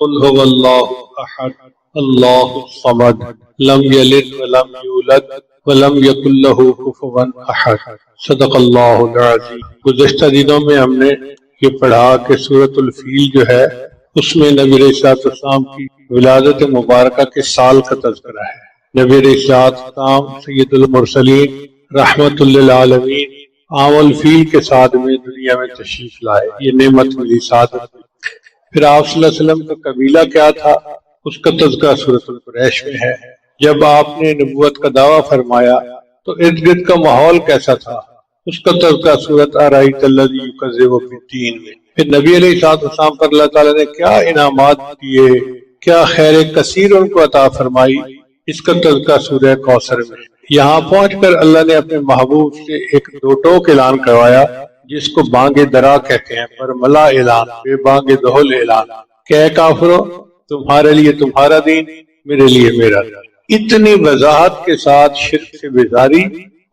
قل هو اللہ احد اللہ الصمد لم یلد ولم یولد ولم یکن لہ کفوا احد۔ صدق اللہ العظیم۔ گزشتہ دنوں میں ہم نے یہ پڑھا کہ سورۃ الفیل جو ہے اس میں نبی علیہ الصلوۃ والسلام کی ولادت مبارکہ کے سال کا تذکرہ ہے۔ نبی علیہ الصلوۃ والسلام سید المرسلین رحمت للعالمین عام الفیل کے ساتھ میں دنیا میں تشریف لائے، یہ نعمت ملی، سعادت ملی۔ پھر آپ صلی اللہ علیہ وسلم کا قبیلہ کیا تھا اس کا تذکرہ سورۃ القریش میں ہے۔ جب آپ نے نبوت کا دعویٰ فرمایا تو ارد گرد کا ماحول کیسا تھا اس کا تذکرہ سورۃ ارأیت الذی یکذب بالدین میں۔ پھر نبی علیہ الصلوۃ والسلام پر اللہ تعالیٰ نے کیا انعامات دیے، کیا خیر کثیر ان کو عطا فرمائی، اس کا تذکرہ سورہ کوثر میں۔ یہاں پہنچ کر اللہ نے اپنے محبوب سے ایک دو ٹوک اعلان کروایا جس کو بانگ درا کہتے ہیں، برملا اعلان، بے بانگ دہل اعلان کہ اے کافرو تمہارے لیے تمہارا دین، میرے لیے میرا دین۔ اتنی وضاحت کے ساتھ شرک سے بیزاری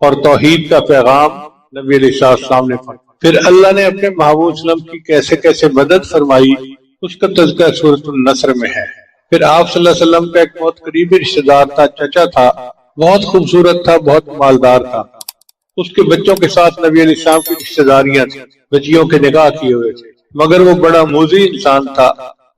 اور توحید کا پیغام نبی علیہ السلام نے پڑھا۔ پھر اللہ نے اپنے محبوب صلی اللہ علیہ وسلم کی کیسے کیسے مدد فرمائی اس کا تذکرہ سورۃ النصر میں ہے۔ پھر آپ صلی اللہ علیہ وسلم کا ایک بہت قریبی رشتہ دار تھا، چچا تھا، بہت خوبصورت تھا، بہت مالدار تھا۔ اس کے بچوں کے ساتھ نبی علیہ السلام کی رشتہ داریاں تھیں، بچیوں کے نکاح کیے ہوئے تھے، مگر وہ بڑا موذی انسان تھا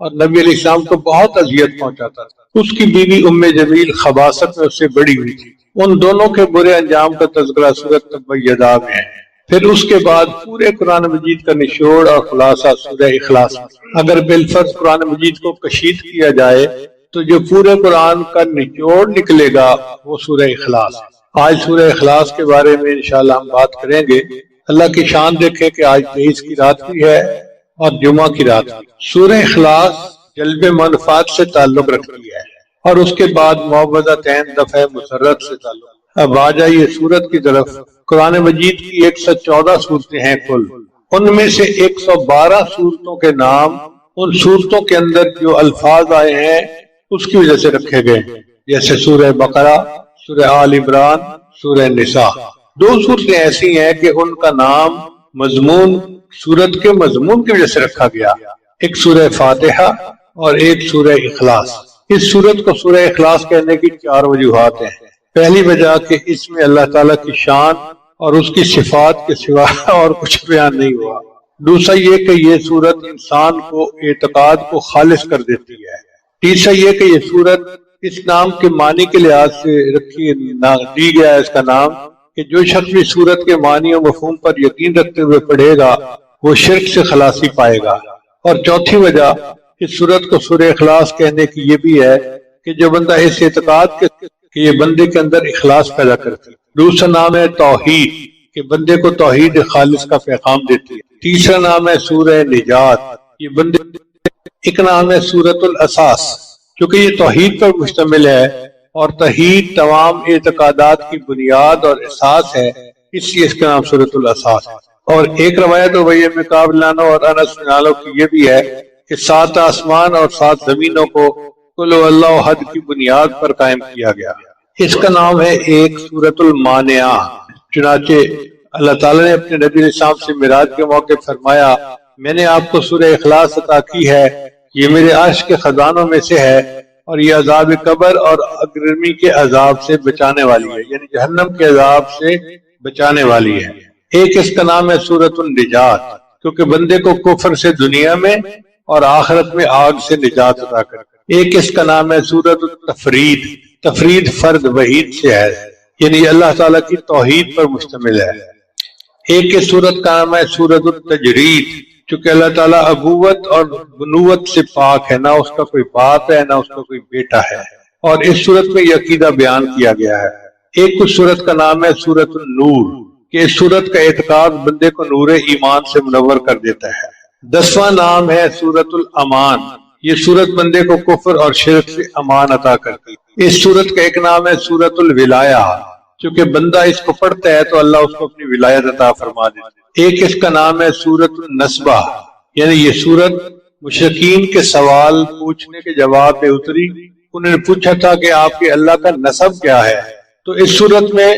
اور نبی علیہ السلام کو بہت اذیت پہنچاتا تھا۔ اس کی بیوی ام جمیل خباثت میں اس سے بڑی ہوئی تھی۔ ان دونوں کے برے انجام کا تذکرہ سورۃ تبت یدا میں ہے۔ پھر اس کے بعد پورے قرآن مجید کا نچوڑ اور خلاصہ سورہ اخلاص میں۔ اگر بالفرض قرآن مجید کو کشید کیا جائے تو جو پورے قرآن کا نچوڑ نکلے گا وہ سورہ اخلاص ہے۔ آج سورہ اخلاص کے بارے میں انشاءاللہ ہم بات کریں گے۔ اللہ کی شان دیکھیں کہ آج 23 کی رات بھی ہے اور جمعہ کی رات بھی۔ سورہ اخلاص جلب منفعت سے تعلق رکھتی ہے اور اس کے بعد معوذتین دفع مسرت سے تعلق۔ اب آ جائیے سورت کی طرف۔ قرآن مجید کی 114 صورتیں ہیں کل، ان میں سے 112 صورتوں کے نام ان صورتوں کے اندر جو الفاظ آئے ہیں اس کی وجہ سے رکھے گئے، جیسے سورہ بقرہ، سورہ آل عمران، سورہ نساء۔ دو صورتیں ایسی ہیں کہ ان کا نام مضمون، صورت کے مضمون کی وجہ سے رکھا گیا، ایک سورہ فاتحہ اور ایک سورہ اخلاص۔ اس صورت کو سورہ اخلاص کہنے کی 4 وجوہات ہیں۔ پہلی وجہ کہ اس میں اللہ تعالیٰ کی شان اور اس کی صفات کے سوا اور کچھ بیان نہیں ہوا۔ دوسرا یہ کہ یہ صورت انسان کو اعتقاد کو خالص کر دیتی ہے۔ تیسرا یہ کہ یہ صورت اس نام کے معنی کے لحاظ سے دی گیا ہے اس کا نام کہ جو شخص بھی صورت کے معنی و مفہوم پر یقین رکھتے ہوئے پڑھے گا وہ شرک سے خلاصی پائے گا۔ اور چوتھی وجہ اس صورت کو سورہ اخلاص کہنے کی یہ بھی ہے کہ جو بندہ اس اعتقاد کے کہ یہ بندے کے اندر اخلاص پیدا کرتی ہے۔ دوسرا نام ہے توحید کہ بندے کو توحید خالص کا پیغام دیتی ہے۔ تیسرا نام ہے سورہ نجات، یہ بندے ایک نام ہے سورۃ الاساس کیونکہ یہ توحید پر مشتمل ہے اور توحید تمام اعتقادات کی بنیاد اور اساس ہے، اس لیے اس کا نام سورۃ الاساس ہے۔ اور ایک روایت ابی بن کعب اور انس بن مالک کی یہ بھی ہے کہ 7 آسمان اور 7 زمینوں کو قل هو اللہ احد کی بنیاد پر قائم کیا گیا۔ اس کا نام ہے ایک سورۃ المانعہ۔ چنانچہ اللہ تعالیٰ نے اپنے نبی علیہ السلام سے معراج کے موقع فرمایا میں نے آپ کو سورہ اخلاص عطا کی ہے، یہ میرے عرش کے خزانوں میں سے ہے اور یہ عذاب قبر اور اگرمی کے عذاب سے بچانے والی ہے، یعنی جہنم کے عذاب سے بچانے والی ہے۔ ایک اس کا نام ہے سورۃ النجات کیونکہ بندے کو کفر سے دنیا میں اور آخرت میں آگ سے نجات عطا کرے۔ ایک اس کا نام ہے سورۃ التفرید، تفرید فرد وحید سے ہے، یعنی اللہ تعالیٰ کی توحید پر مشتمل ہے۔ ایک اس سورت کا نام ہے سورۃ التجرید چونکہ اللہ تعالیٰ ابوت اور بنوت سے پاک ہے، نہ اس کا کوئی باپ ہے نہ اس کا کوئی بیٹا ہے، اور اس سورت میں یہ عقیدہ بیان کیا گیا ہے۔ ایک اس سورت کا نام ہے سورۃ النور کہ اس سورت کا اعتقاد بندے کو نور ایمان سے منور کر دیتا ہے۔ 10واں نام ہے سورۃ الامان، یہ سورت بندے کو کفر اور شرک سے امان عطا کرتی ہے۔ اس سورت کا ایک نام ہے سورۃ الولایہ چونکہ بندہ اس کو پڑھتا ہے تو اللہ اس کو اپنی ولایت عطا فرما دیتا ہے۔ ایک اس کا نام ہے سورۃ النسبہ، یعنی یہ سورت مشرکین کے سوال پوچھنے کے جواب میں اتری۔ انہوں نے پوچھا تھا کہ آپ کے اللہ کا نسب کیا ہے، تو اس سورت میں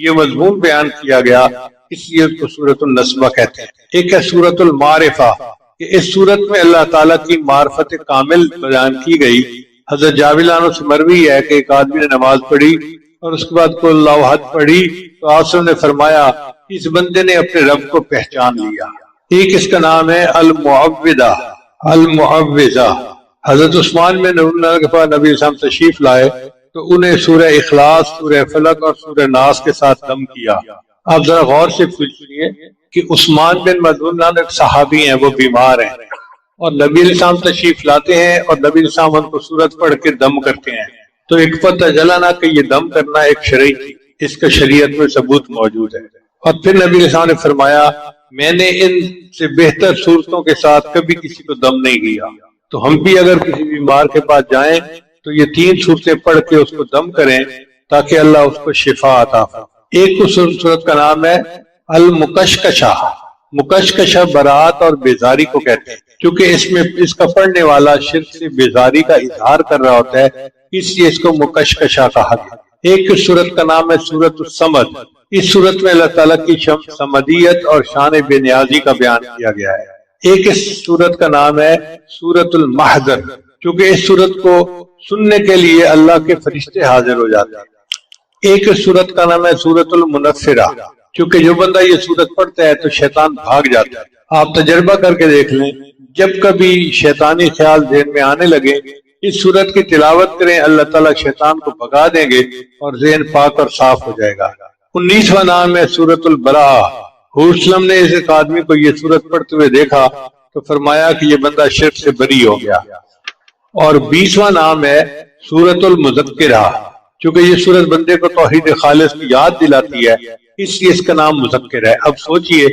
یہ مضمون بیان کیا گیا، اس لیے اس کو سورۃ النسبہ کہتے ہیں۔ ایک ہے سورۃ المعرفہ، کہ اس صورت میں اللہ تعالیٰ کی معرفت کامل بیان کی گئی۔ حضرت جابر عنہ سے مروی ہے کہ ایک آدمی نے نماز پڑھی اور اس کے بعد قل اللہ احد پڑھی تو آپ نے فرمایا اس بندے نے اپنے رب کو پہچان لیا۔ ایک اس کا نام ہے المعوذہ، المعوذہ۔ حضرت عثمان میں کے پاس نبی اسلام تشریف لائے تو انہیں سورہ اخلاص، سورہ فلق اور سورہ ناس کے ساتھ دم کیا۔ آپ ذرا غور سے سنیے کہ عثمان بن مظعون ایک صحابی ہیں، وہ بیمار ہیں اور نبی علیہ السلام تشریف لاتے ہیں اور نبی علیہ السلام ان کو سورت پڑھ کے دم کرتے ہیں، تو ایک پتہ چلا نا کہ یہ دم کرنا ایک شرعی، اس کا شریعت میں ثبوت موجود ہے۔ اور پھر نبی علیہ السلام نے فرمایا میں نے ان سے بہتر صورتوں کے ساتھ کبھی کسی کو دم نہیں کیا، تو ہم بھی اگر کسی بیمار کے پاس جائیں تو یہ 3 صورتیں پڑھ کے اس کو دم کریں تاکہ اللہ اس کو شفا عطا فرمائے۔ ایک صورت کا نام ہے المکشکشہ۔ مکشکشہ برات اور بیزاری کو کہتے ہیں، کیونکہ اس کا پڑھنے والا شرک سے بیزاری کا اظہار کر رہا ہوتا ہے، اس لیے اس کو مکشکشہ کہا گیا۔ ایک صورت کا نام ہے سورۃ الصمد۔ اس صورت میں اللہ تعالیٰ کی صمدیت اور شان بے نیازی کا بیان کیا گیا ہے۔ ایک اس صورت کا نام ہے سورۃ المحضر، کیونکہ اس صورت کو سننے کے لیے اللہ کے فرشتے حاضر ہو جاتے ہیں۔ ایک اس صورت کا نام ہے سورۃ المنفرہ، کیونکہ جو بندہ یہ صورت پڑھتا ہے تو شیطان بھاگ جاتا ہے۔ آپ تجربہ کر کے دیکھ لیں، جب کبھی شیطانی خیال ذہن میں آنے لگے اس صورت کی تلاوت کریں، اللہ تعالیٰ شیطان کو بھگا دیں گے اور ذہن پاک اور صاف ہو جائے گا۔ 19واں نام ہے سورۃ البراءہ۔ حضور صلی اللہ علیہ وسلم نے اس آدمی کو یہ صورت پڑھتے ہوئے دیکھا تو فرمایا کہ یہ بندہ شرک سے بری ہو گیا۔ اور 20واں نام ہے سورۃ المذکرہ، چونکہ یہ صورت بندے کو توحید خالص کی یاد دلاتی ہے، اس لیے اس کا نام مذکر ہے۔ اب سوچئے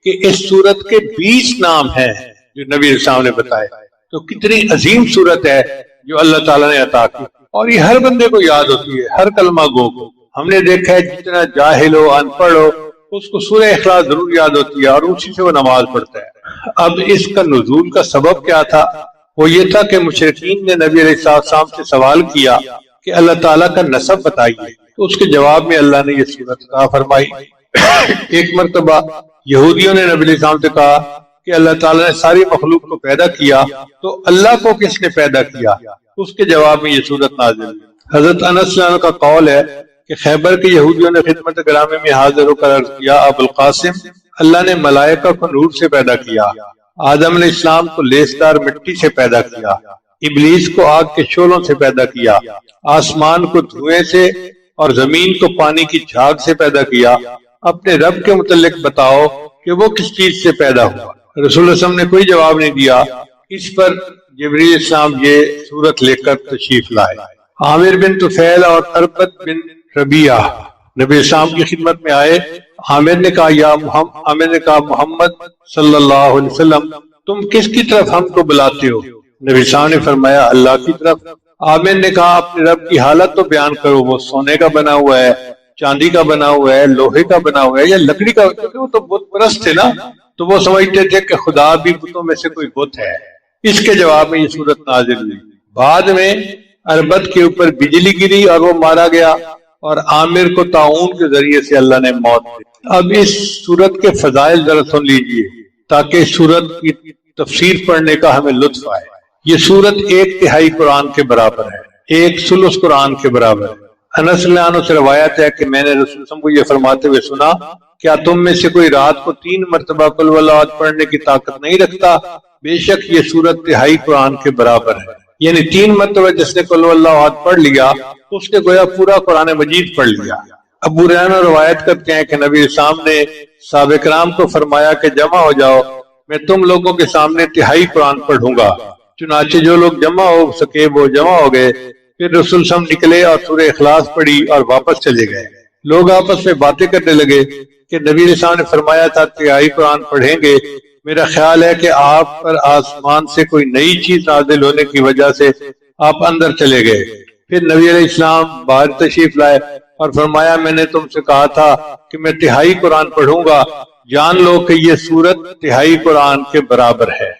کہ اس صورت کے 20 نام ہیں جو نبی علیہ السلام نے بتائے، تو کتنی عظیم صورت ہے جو اللہ تعالیٰ نے عطا کی، اور یہ ہر بندے کو یاد ہوتی ہے، ہر کلمہ گو کو۔ ہم نے دیکھا ہے جتنا جاہل ہو، ان پڑھ ہو، اس کو سورہ اخلاص ضرور یاد ہوتی ہے اور اسی سے وہ نماز پڑھتا ہے۔ اب اس کا نزول کا سبب کیا تھا؟ وہ یہ تھا کہ مشرکین نے نبی علیہ السلام سے سوال کیا کہ اللہ تعالیٰ کا نسب بتائیے، تو اس کے جواب میں اللہ نے یہ صورت عطا فرمائی۔ ایک مرتبہ یہودیوں نے نبی علیہ السلام سے کہا کہ اللہ تعالیٰ نے ساری مخلوق کو پیدا کیا تو اللہ کو کس نے پیدا کیا؟ اس کے جواب میں یہ صورت نازل ہوئی۔ حضرت انس رضی اللہ عنہ کا قول ہے کہ خیبر کے یہودیوں نے خدمت گرامی میں حاضر ہو کر عرض کیا ابو القاسم، اللہ نے ملائکہ کو نور سے پیدا کیا، آدم علیہ السلام کو لیسدار مٹی سے پیدا کیا، ابلیس کو آگ کے شعلوں سے پیدا کیا، آسمان کو دھوئیں سے اور زمین کو پانی کی جھاگ سے پیدا کیا، اپنے رب کے متعلق بتاؤ کہ وہ کس چیز سے پیدا ہوا؟ رسول اللہ صلی اللہ علیہ وسلم نے کوئی جواب نہیں دیا۔ اس پر جبریل علیہ السلام یہ صورت لے کر تشریف لائے۔ عامر بن طفیل اور اربت بن ربیعہ نبی السلام کی خدمت میں آئے۔ عامر نے کہا محمد صلی اللہ علیہ وسلم تم کس کی طرف ہم کو بلاتے ہو؟ نبی السلام نے فرمایا اللہ کی طرف۔ عامر نے کہا اپنے رب کی حالت تو بیان کرو، وہ سونے کا بنا ہوا ہے، چاندی کا بنا ہوا ہے، لوہے کا بنا ہوا ہے یا لکڑی کا؟ کیونکہ وہ تو بت پرست تھے نا، تو وہ سمجھتے تھے کہ خدا بھی بتوں میں سے کوئی بت ہے۔ اس کے جواب میں یہ صورت نازل ہوئی۔ بعد میں اربت کے اوپر بجلی گری اور وہ مارا گیا، اور عامر کو طاعون کے ذریعے سے اللہ نے موت دی۔ اب اس صورت کے فضائل ذرا سن لیجئے تاکہ صورت کی تفسیر پڑھنے کا ہمیں لطف آئے۔ یہ صورت 1/3 قرآن کے برابر ہے، 1/3 قرآن کے برابر ہے۔ انس رضی اللہ عنہ سے روایت ہے کہ میں نے رسول اللہ کو یہ فرماتے ہوئے سنا، کیا تم میں سے کوئی رات کو 3 مرتبہ قل ہو اللہ احد پڑھنے کی طاقت نہیں رکھتا؟ بے شک یہ صورت 1/3 قرآن کے برابر ہے، یعنی 3 مرتبہ جس نے قل ہو اللہ احد پڑھ لیا اس نے گویا پورا قرآن مجید پڑھ لیا۔ ابو ہریرہ روایت کرتے ہیں کہ نبی السلام نے صحابہ کرام کو فرمایا کہ جمع ہو جاؤ، میں تم لوگوں کے سامنے 1/3 قرآن پڑھوں گا۔ چنانچہ جو لوگ جمع ہو سکے وہ جمع ہو گئے۔ پھر رسول صلی اللہ علیہ وسلم نکلے اور سورہ اخلاص پڑھی اور واپس چلے گئے۔ لوگ آپس میں باتیں کرنے لگے کہ نبی علیہ السلام نے فرمایا تھا 1/3 قرآن پڑھیں گے، میرا خیال ہے کہ آپ پر آسمان سے کوئی نئی چیز نازل ہونے کی وجہ سے آپ اندر چلے گئے۔ پھر نبی علیہ السلام باہر تشریف لائے اور فرمایا میں نے تم سے کہا تھا کہ میں 1/3 قرآن پڑھوں گا، جان لو کہ یہ سورت 1/3 قرآن کے برابر ہے۔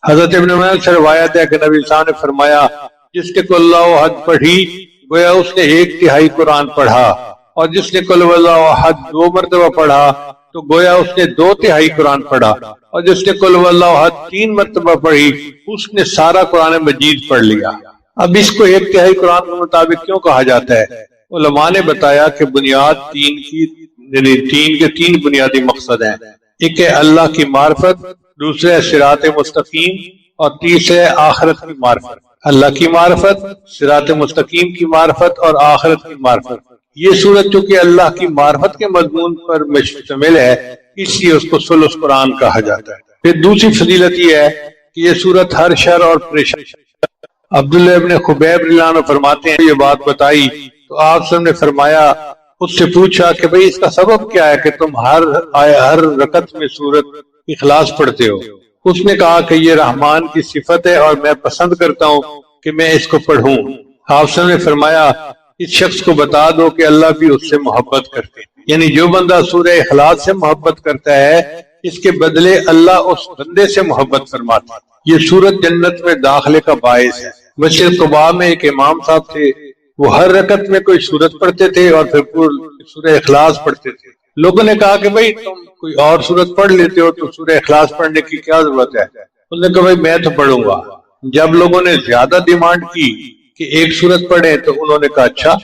حضرت ابن عمر سے روایت ہے کہ نبی صلی اللہ علیہ وسلم نے فرمایا جس نے قل اللہ احد پڑھی گویا اس نے 1/3 قرآن پڑھا، اور جس نے قل اللہ احد 2 مرتبہ پڑھا تو گویا اس نے 2/3 قرآن پڑھا، اور جس نے قل هو اللہ احد 3 مرتبہ پڑھی اس نے سارا قرآن مجید پڑھ لیا۔ اب اس کو 1/3 قرآن کے مطابق کیوں کہا جاتا ہے؟ علماء نے بتایا کہ بنیاد تین کے 3 بنیادی مقصد ہیں۔ ایک ہے اللہ کی معرفت، دوسرے ہے صراط مستقیم، اور تیسرے ہے آخرت کی معرفت۔ اللہ کی معرفت، صراط مستقیم کی معرفت اور آخرت کی معرفت۔ یہ سورت چونکہ اللہ کی معرفت کے مضمون پر مشتمل ہے، اس لیے اس کو ثلث قرآن کہا جاتا ہے۔ پھر دوسری فضیلت یہ ہے کہ یہ سورت ہر شر اور پریشانی، عبداللہ ابن خبیب رضی اللہ عنہ فرماتے ہیں، یہ بات بتائی تو آپ صلی اللہ علیہ وسلم نے فرمایا، اس سے پوچھا کہ بھئی اس کا سبب کیا ہے کہ تم ہر رکعت میں سورت اخلاص پڑھتے ہو؟ اس نے کہا کہ یہ رحمان کی صفت ہے اور میں پسند کرتا ہوں کہ میں اس کو پڑھوں۔ آپ صلی اللہ علیہ وسلم نے فرمایا، اس شخص کو بتا دو کہ اللہ بھی اس سے محبت کرتے ہیں، یعنی جو بندہ سورہ اخلاص سے محبت کرتا ہے اس کے بدلے اللہ اس بندے سے محبت فرماتا ہے۔ یہ سورت جنت میں داخلے کا باعث ہے۔ مسجد قباء میں ایک امام صاحب تھے، وہ ہر رکعت میں کوئی سورت پڑھتے تھے اور پھر سورہ اخلاص پڑھتے تھے۔ لوگوں نے کہا کہ بھئی تم کوئی اور سورت پڑھ لیتے ہو تو سورہ اخلاص پڑھنے کی کیا ضرورت ہے؟ انہوں نے کہا بھئی میں تو پڑھوں گا۔ جب لوگوں نے زیادہ ڈیمانڈ کی کہ ایک سورت پڑھیں تو انہوں نے کہا اچھا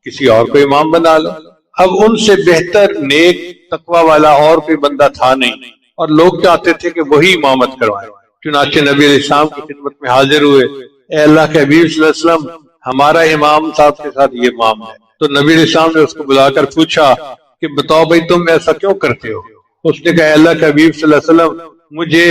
کسی اور کو امام بنا لو۔ اب ان سے بہتر نیک تقوی والا اور کوئی بندہ تھا نہیں، اور لوگ چاہتے تھے کہ وہی امامت کروائیں۔ چنانچہ نبی علیہ السلام کی خدمت میں حاضر ہوئے، اے اللہ کے حبیب صلی اللہ علیہ وسلم، ہمارا امام صاحب کے ساتھ یہ امام ہے۔ تو نبی علیہ السلام نے اس کو بلا کر پوچھا کہ بتاؤ بھائی تم ایسا کیوں کرتے ہو؟ اس نے کہا اللہ کے حبیب صلی اللہ علیہ وسلم، مجھے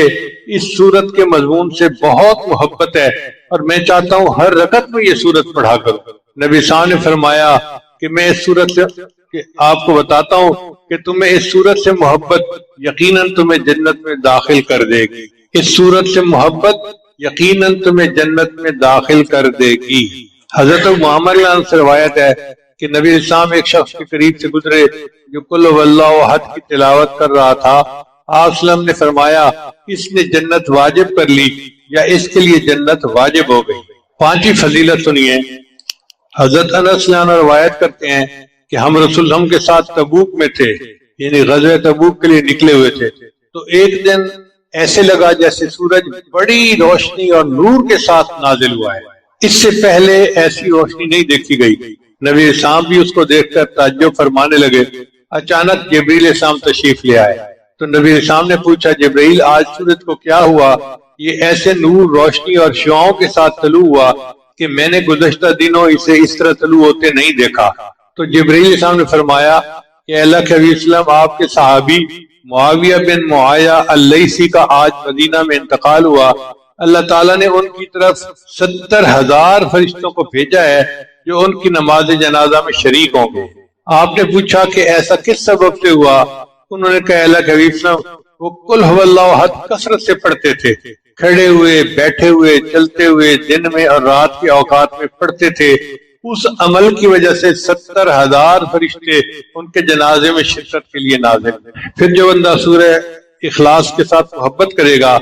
اس سورت کے مضمون سے بہت محبت ہے اور میں چاہتا ہوں ہر رکعت میں یہ سورت پڑھا کروں۔ نبی صاحب نے فرمایا کہ میں اس سورت سے کہ آپ کو بتاتا ہوں کہ تمہیں اس سورت سے محبت یقیناً تمہیں جنت میں داخل کر دے گی۔ اس سورت سے محبت یقیناً تمہیں جنت میں داخل کر دے گی۔ حضرت معمر سے روایت ہے کہ نبی اسلام ایک شخص کے قریب سے گزرے جو قل هو اللہ احد کی تلاوت کر رہا تھا۔ آپ صلی اللہ علیہ وسلم نے فرمایا اس نے جنت واجب کر لی یا اس کے لیے جنت واجب ہو گئی۔ 5ویں فضیلت سنیے، حضرت انس رضی اللہ عنہ روایت کرتے ہیں کہ ہم رسول اللہ کے ساتھ تبوک میں تھے، یعنی غزوہ تبوک کے لیے نکلے ہوئے تھے، تو ایک دن ایسے لگا جیسے سورج بڑی روشنی اور نور کے ساتھ نازل ہوا ہے، اس سے پہلے ایسی روشنی نہیں دیکھی گئی۔ نبی اسلام بھی اس کو دیکھ کر تعجب فرمانے لگے۔ اچانک جبریل اسلام تشریف لے آئے تو نبی اسلام نے پوچھا جبریل آج سورج کو کیا ہوا؟ یہ ایسے نور روشنی اور شعاؤں کے ساتھ طلوع ہوا کہ میں نے گزشتہ دنوں اسے اس طرح طلوع ہوتے نہیں دیکھا۔ تو جبریل اسلام نے فرمایا کہ اللہ کے حبیب وسلم آپ کے صحابی معاویہ بن معاویہ اللیثی کا آج مدینہ میں انتقال ہوا، اللہ تعالیٰ نے ان کی طرف 70,000 فرشتوں کو بھیجا ہے جو ان کی نماز جنازہ میں شریک ہوں گے۔ آپ نے پوچھا کہ ایسا کس سبب سے ہوا؟ انہوں نے کہا اللہ کے حبیب صلی اللہ علیہ وسلم وہ قل هو اللہ احد کثرت سے پڑھتے تھے، کھڑے ہوئے، بیٹھے ہوئے، چلتے ہوئے، دن میں اور رات کے اوقات میں پڑھتے تھے۔ اس عمل کی وجہ سے 70,000 فرشتے ان کے جنازے میں شرکت کے لیے نازل۔ پھر جو بندہ سورہ اخلاص کے ساتھ محبت کرے گا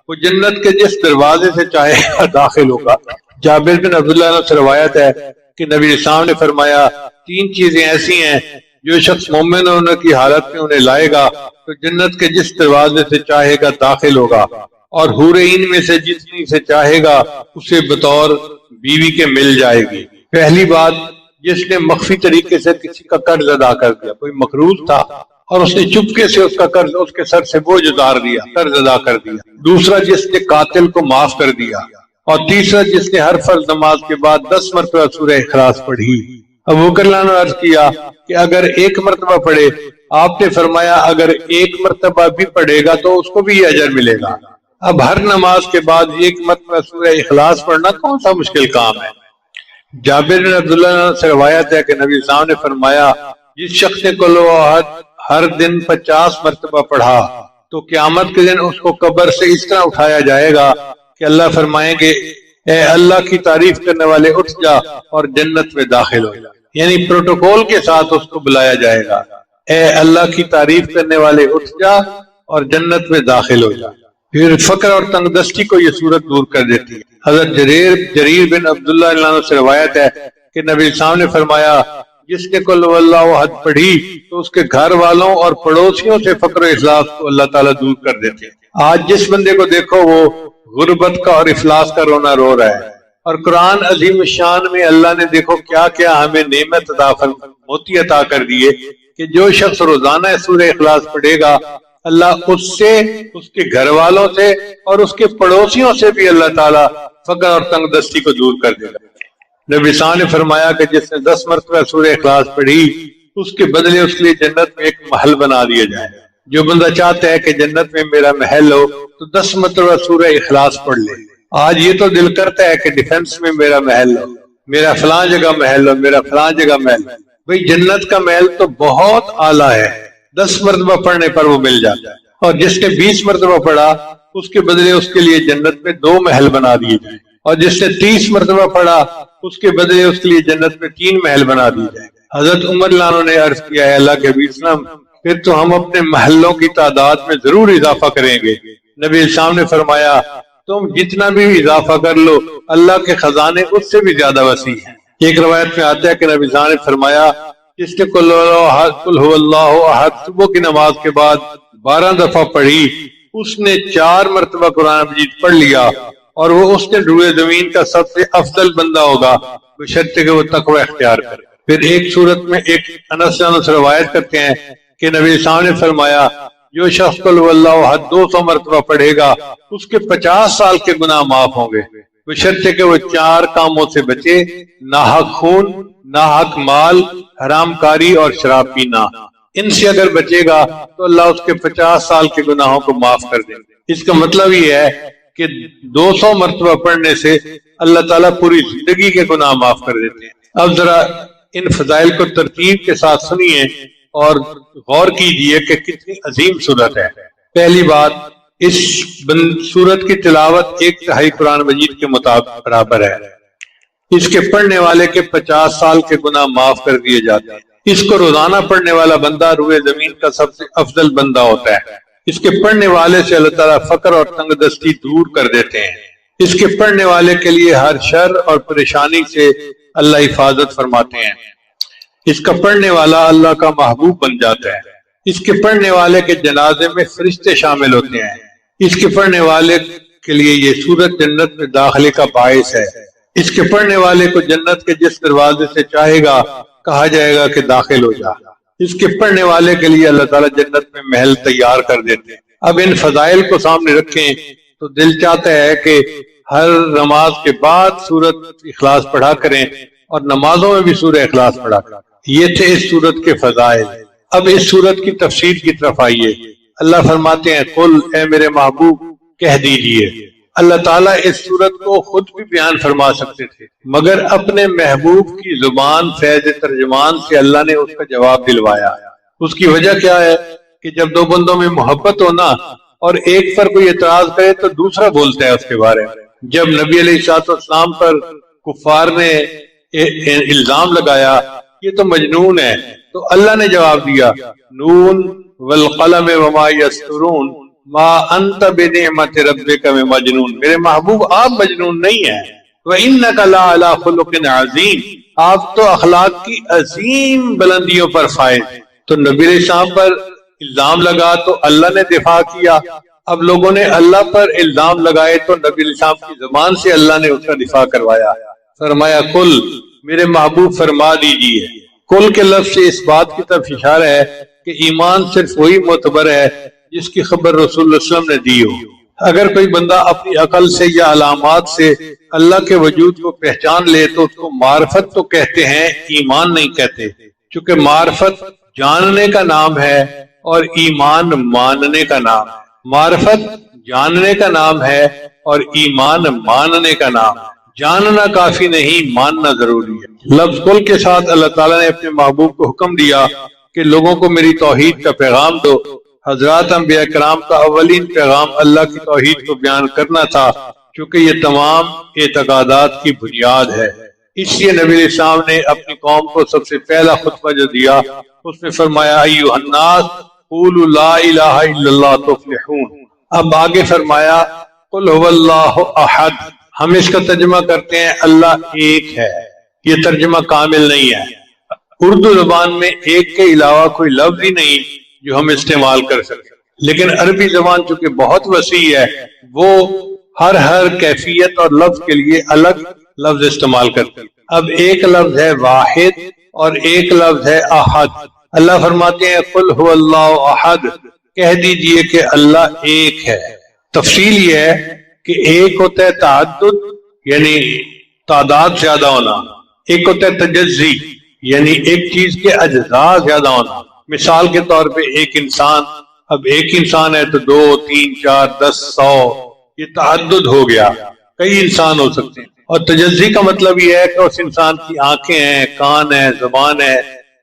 وہ جنت کے جس دروازے سے چاہے گا داخل ہوگا۔ جابر بن عبداللہ سے روایت ہے کہ نبی اسلام نے فرمایا 3 چیزیں ایسی ہیں جو شخص مومن ہونے کی حالت میں انہیں لائے گا تو جنت کے جس دروازے سے چاہے گا داخل ہوگا، اور حور عین میں سے جتنی سے چاہے گا اسے بطور بیوی کے مل جائے گی۔ پہلی بات، جس نے مخفی طریقے سے کسی کا قرض ادا کر دیا، کوئی مقروض تھا اور اس نے چپکے سے اس کا قرض اس کے سر سے بوجھ اتار دیا، قرض ادا کر دیا۔ دوسرا، جس نے قاتل کو معاف کر دیا، اور تیسرا جس نے ہر فرض نماز کے بعد 10 مرتبہ سورہ اخلاص پڑھی۔ ابو بکر نے عرض کیا کہ اگر 1 مرتبہ پڑھے، آپ نے فرمایا اگر 1 مرتبہ بھی پڑھے گا تو اس کو بھی یہ اجر ملے گا۔ اب ہر نماز کے بعد 1 مرتبہ سورہ اخلاص پڑھنا کون سا مشکل کام ہے؟ جابر بن عبداللہ سے روایت ہے کہ نبی صاحب نے فرمایا جس شخص نے قل هو احد ہر دن 50 مرتبہ پڑھا تو قیامت کے دن اس کو قبر سے اس طرح اٹھایا جائے گا کہ اللہ فرمائیں گے اے اللہ کی تعریف کرنے والے اٹھ جا اور جنت میں داخل ہو جا، یعنی پروٹوکول کے ساتھ اس کو بلایا جائے گا، اے اللہ کی تعریف کرنے والے اٹھ جا اور جنت میں داخل ہو جا۔ پھر فقر اور تنگ دستی کو یہ صورت دور کر دیتی ہے۔ حضرت جریر بن عبداللہ سے روایت ہے کہ نبی صاحب نے فرمایا جس نے قل هو اللہ احد پڑھی تو اس کے گھر والوں اور پڑوسیوں سے فقر و افلاس کو اللہ تعالیٰ دور کر دیتے ہیں۔ آج جس بندے کو دیکھو وہ غربت کا اور افلاس کا رونا رو رہا ہے، اور قرآن عظیم الشان میں اللہ نے دیکھو کیا کیا ہمیں نعمت موتی عطا کر دیے کہ جو شخص روزانہ سورہ اخلاص پڑھے گا اللہ اس سے، اس کے گھر والوں سے اور اس کے پڑوسیوں سے بھی اللہ تعالیٰ فقر اور تنگ دستی کو دور کر دے گا۔ نبی صلی اللہ علیہ وسلم نے فرمایا کہ جس نے 10 مرتبہ سورہ اخلاص پڑھی اس کے بدلے اس کے لیے جنت میں ایک محل بنا دیا جائے۔ جو بندہ چاہتا ہے کہ جنت میں میرا محل ہو تو 10 مرتبہ سورہ اخلاص پڑھ لے۔ آج یہ تو دل کرتا ہے کہ ڈیفنس میں میرا محل ہو، میرا فلاں جگہ محل ہو، میرا فلاں جگہ محل ہو۔ بھئی جنت کا محل تو بہت اعلیٰ ہے، 10 مرتبہ پڑھنے پر وہ مل جاتا ہے، اور جس نے 20 مرتبہ پڑھا اس کے بدلے اس کے لیے جنت میں 2 محل بنا دیے جائیں، اور جس نے 30 مرتبہ پڑھا اس کے بدلے اس کے لیے جنت میں 3 محل بنا دیے جائیں۔ حضرت عمر لانو نے عرض کیا ہے اللہ کے حبیب صلی اللہ علیہ وسلم پھر تو ہم اپنے محلوں کی تعداد میں ضرور اضافہ کریں گے۔ نبی اسلام نے فرمایا تم جتنا بھی اضافہ کر لو اللہ کے خزانے اس سے بھی زیادہ وسیع ہیں۔ ایک روایت میں آتا ہے کہ نبی صلی اللہ علیہ وسلم نے فرمایا جس نے قل هو اللہ احد صبح کی نماز کے بعد 12 دفعہ پڑھی اس نے 4 مرتبہ قرآن مجید پڑھ لیا اور وہ اس نے روئے زمین کا سب سے افضل بندہ ہوگا بشرطے کہ وہ تقوی اختیار کرے۔ پھر ایک صورت میں ایک انس سے روایت کرتے ہیں کہ نبی صلی اللہ علیہ وسلم نے فرمایا جو شخص قل هو اللہ احد 200 مرتبہ پڑھے گا اس کے 50 سال کے گناہ معاف ہوں گے بشرطے کہ وہ 4 کاموں سے بچے، ناحق خون، ناحق مال، حرام کاری اور شراب پینا۔ ان سے اگر بچے گا تو اللہ اس کے 50 سال کے گناہوں کو معاف کر دیں گے۔ اس کا مطلب یہ ہے کہ 200 مرتبہ پڑھنے سے اللہ تعالیٰ پوری زندگی کے گناہ معاف کر دیتے ہیں۔ اب ذرا ان فضائل کو ترتیب کے ساتھ سنیے اور غور کیجئے کہ کتنی عظیم صورت ہے۔ پہلی بات، اس سورت کی تلاوت 1/3 قرآن مجید کے مطابق برابر ہے۔ اس کے پڑھنے والے کے 50 سال کے گناہ معاف کر دیے جاتے ہیں۔ اس کو روزانہ پڑھنے والا بندہ روئے زمین کا سب سے افضل بندہ ہوتا ہے۔ اس کے پڑھنے والے سے اللہ تعالیٰ فقر اور تنگ دستی دور کر دیتے ہیں۔ اس کے پڑھنے والے کے لیے ہر شر اور پریشانی سے اللہ حفاظت فرماتے ہیں۔ اس کا پڑھنے والا اللہ کا محبوب بن جاتا ہے۔ اس کے پڑھنے والے کے جنازے میں فرشتے شامل ہوتے ہیں۔ اس کے پڑھنے والے کے لیے یہ سورت جنت میں داخلے کا باعث ہے۔ اس کے پڑھنے والے کو جنت کے جس دروازے سے چاہے گا کہا جائے گا کہ داخل ہو جا۔ اس کے پڑھنے والے کے لیے اللہ تعالیٰ جنت میں محل تیار کر دیتے ہیں۔ اب ان فضائل کو سامنے رکھیں تو دل چاہتا ہے کہ ہر نماز کے بعد سورت اخلاص پڑھا کریں اور نمازوں میں بھی سورہ اخلاص پڑھا کریں۔ یہ تھے اس سورت کے فضائل۔ اب اس سورت کی تفسیر کی طرف آئیے۔ اللہ فرماتے ہیں قل اے میرے محبوب کہہ دیجئے۔ اللہ تعالیٰ اس سورت کو خود بھی بیان فرما سکتے تھے مگر اپنے محبوب کی زبان فیض ترجمان سے اللہ نے اس کا جواب دلوایا۔ اس کی وجہ کیا ہے کہ جب 2 بندوں میں محبت ہونا اور ایک پر کوئی اعتراض کرے تو دوسرا بولتا ہے اس کے بارے میں۔ جب نبی علیہ السلام پر کفار نے الزام لگایا یہ تو مجنون ہے تو اللہ نے جواب دیا نون والقلم وما یسطرون ما انت بنعمت ربک بمجنون، میرے محبوب آپ مجنون نہیں ہیں۔ وانک لعلی خلق عظیم، آپ تو اخلاق کی عظیم بلندیوں پر فائز۔ تو نبی علیہ السلام پر الزام لگا تو اللہ نے دفاع کیا۔ اب لوگوں نے اللہ پر الزام لگائے تو نبی علیہ السلام کی زبان سے اللہ نے اس کا دفاع کروایا۔ فرمایا کل میرے محبوب فرما دیجئے۔ کل کے لفظ سے اس بات کی طرف اشارہ ہے کہ ایمان صرف وہی معتبر ہے جس کی خبر رسول اللہ صلی اللہ علیہ وسلم نے دی ہو۔ اگر کوئی بندہ اپنی عقل سے یا علامات سے اللہ کے وجود کو پہچان لے تو اس کو معرفت تو کہتے ہیں، ایمان نہیں کہتے، چونکہ معرفت جاننے کا نام ہے اور ایمان ماننے کا نام ہے۔ معرفت جاننے کا نام ہے اور ایمان ماننے کا نام ہے۔ جاننا کافی نہیں، ماننا ضروری ہے۔ لفظ کل کے ساتھ اللہ تعالیٰ نے اپنے محبوب کو حکم دیا کہ لوگوں کو میری توحید کا پیغام دو۔ حضرات انبیاء کرام کا اولین پیغام اللہ کی توحید کو بیان کرنا تھا، کیونکہ یہ تمام اعتقادات کی بنیاد ہے۔ اس لیے نبی علیہ السلام نے اپنی قوم کو سب سے پہلا خطبہ جو دیا اس میں فرمایا ایھا الناس قولوا لا الہ الا اللہ تفلحون۔ اب آگے فرمایا قل هو اللہ احد۔ ہم اس کا ترجمہ کرتے ہیں اللہ ایک ہے، یہ ترجمہ کامل نہیں ہے۔ اردو زبان میں ایک کے علاوہ کوئی لفظ ہی نہیں جو ہم استعمال کر سکیں، لیکن عربی زبان چونکہ بہت وسیع ہے، وہ ہر کیفیت اور لفظ کے لیے الگ لفظ استعمال کرتی ہے۔ اب ایک لفظ ہے واحد اور ایک لفظ ہے احد۔ اللہ فرماتے ہیں قل هو اللہ احد، کہہ دیجئے کہ اللہ ایک ہے۔ تفصیل یہ ہے کہ ایک ہوتا ہے تعدد یعنی تعداد زیادہ ہونا، ایک ہوتا ہے تجزی یعنی ایک چیز کے اجزاء زیادہ ہونا۔ مثال کے طور پہ ایک انسان، اب ایک انسان ہے تو 2 3 4 10 100، یہ تعدد ہو گیا، کئی انسان ہو سکتے ہیں۔ اور تجزی کا مطلب یہ ہے کہ اس انسان کی آنکھیں ہیں، کان ہے، زبان ہے،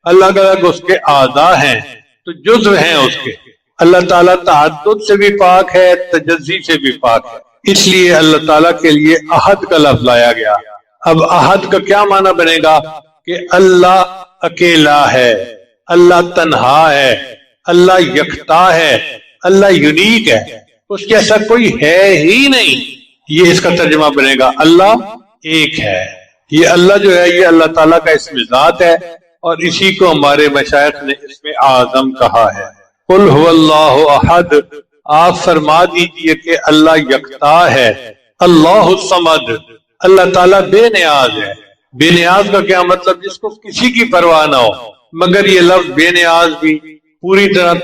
الگ الگ اس کے اعضاء ہیں تو جزو ہیں اس کے۔ اللہ تعالیٰ تعدد سے بھی پاک ہے، تجزی سے بھی پاک ہے، اس لیے اللہ تعالیٰ کے لیے احد کا لفظ لایا گیا۔ اب احد کا کیا معنی بنے گا کہ اللہ اکیلا ہے، اللہ تنہا ہے، اللہ یکتا ہے، اللہ یونیک ہے، اس جیسا کوئی ہے ہی نہیں، یہ اس کا ترجمہ بنے گا۔ اللہ ایک ہے، یہ اللہ جو ہے یہ اللہ تعالیٰ کا اسم ذات ہے، اور اسی کو ہمارے مشائخ نے اسم اعظم کہا ہے۔ قل هو اللہ احد، آپ فرما دیجئے کہ اللہ یکتا ہے۔ اللہ الصمد، اللہ تعالیٰ بے نیاز ہے۔ بے نیاز کا کیا مطلب؟ جس کو کسی کی پرواہ نہ ہو، مگر یہ لفظ بے نیاز بھی پوری طرح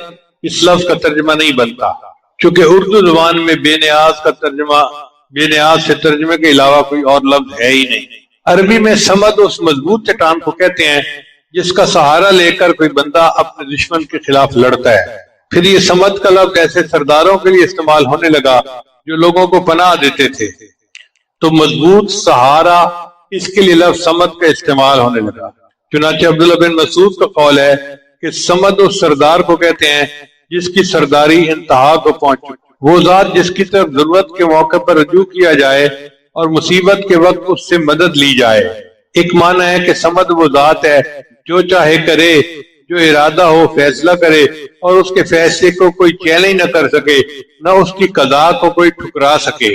اس لفظ کا ترجمہ نہیں بنتا، چونکہ اردو زبان میں بے نیاز کا ترجمہ، بے نیاز سے ترجمے کے علاوہ کوئی اور لفظ ہے ہی نہیں۔ عربی میں صمد اس مضبوط چٹان کو کہتے ہیں جس کا سہارا لے کر کوئی بندہ اپنے دشمن کے خلاف لڑتا ہے۔ پھر یہ صمد کا لفظ ایسے سرداروں کے لیے استعمال ہونے لگا جو لوگوں کو پناہ دیتے تھے، تو مضبوط سہارا، اس کے لیے لفظ صمد کا استعمال ہونے لگا۔ چنانچہ عبداللہ بن مسعود کا قول ہے کہ صمد اس سردار کو کہتے ہیں جس کی سرداری انتہا کو پہنچ چکی، وہ ذات جس کی طرف ضرورت کے موقع پر رجوع کیا جائے اور مصیبت کے وقت اس سے مدد لی جائے۔ ایک معنی ہے کہ صمد وہ ذات ہے جو چاہے کرے، جو ارادہ ہو فیصلہ کرے، اور اس کے فیصلے کو کوئی چیلنج نہ کر سکے، نہ اس کی قضاء کو کوئی ٹھکرا سکے۔